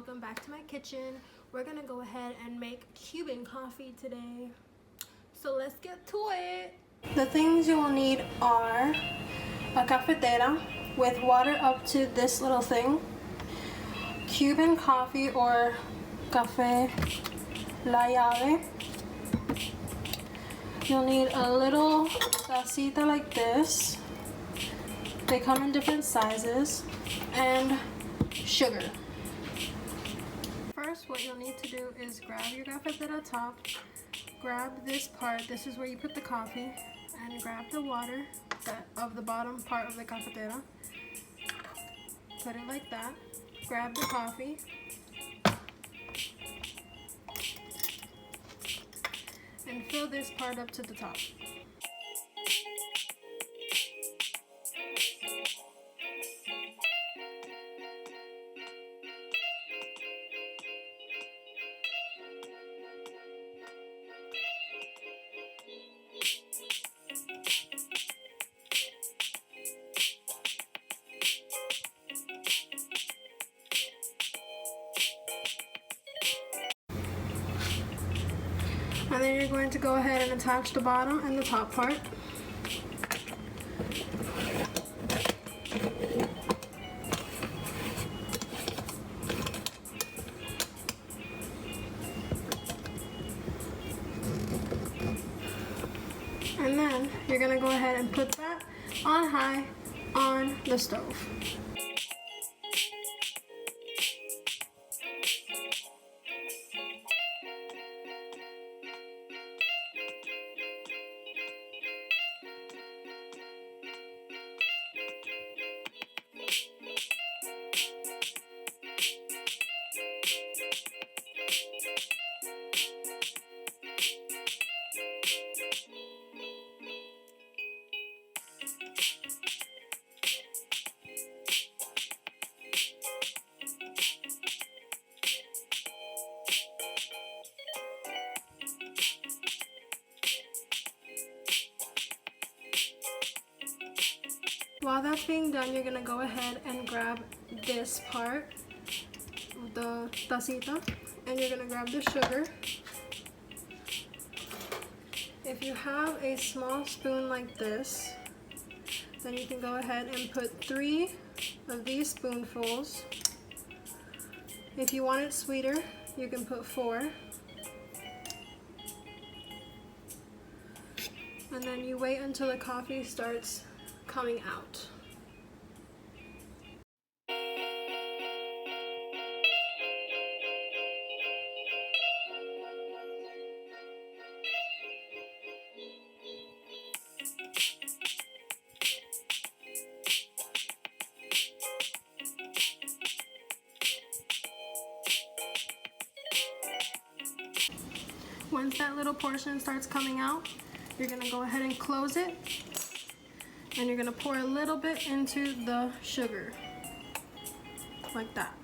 welcome back to my kitchen. We're gonna go ahead and make Cuban coffee today. So let's get to it. The things you will need are a cafetera with water up to this little thing, Cuban coffee or café LLave. You'll need a little tacita like this. They come in different sizes, and sugar. First, what you'll need to do is grab your cafetera top, grab this part, this is where you put the coffee, and grab the water of the bottom part of the cafetera. Put it like that. Grab the coffee. And fill this part up to the top. And then you're going to go ahead and attach the bottom and the top part. And then you're going to go ahead and put that on high on the stove. While that's being done, you're going to go ahead and grab this part, the tacita, and you're going to grab the sugar. If you have a small spoon like this, then you can go ahead and put 3 of these spoonfuls. If you want it sweeter, you can put 4. And then you wait until the coffee starts coming out. Once that little portion starts coming out, you're going to go ahead and close it, and you're going to pour a little bit into the sugar, like that.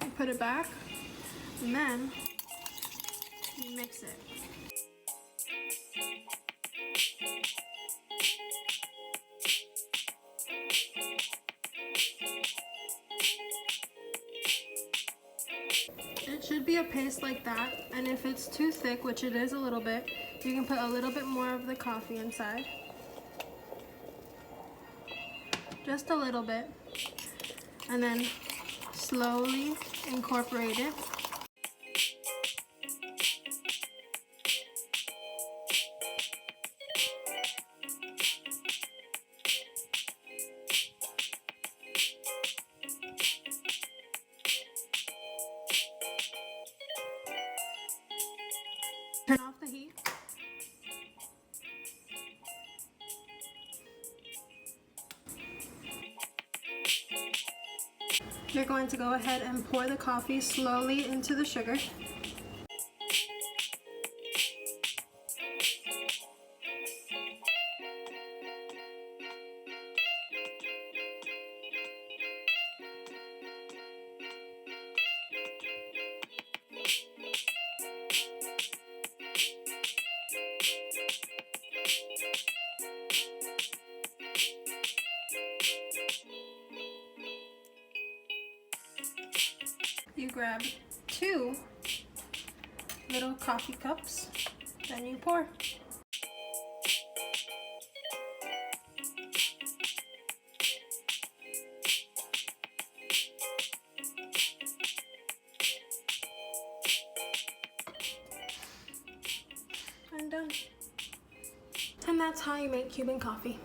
You put it back, and then you mix it. It should be a paste like that, and if it's too thick, which it is a little bit, you can put a little bit more of the coffee inside. Just a little bit, and then slowly incorporate it. Turn off the heat. You're going to go ahead and pour the coffee slowly into the sugar. You grab 2 little coffee cups, then you pour. And done. And that's how you make Cuban coffee.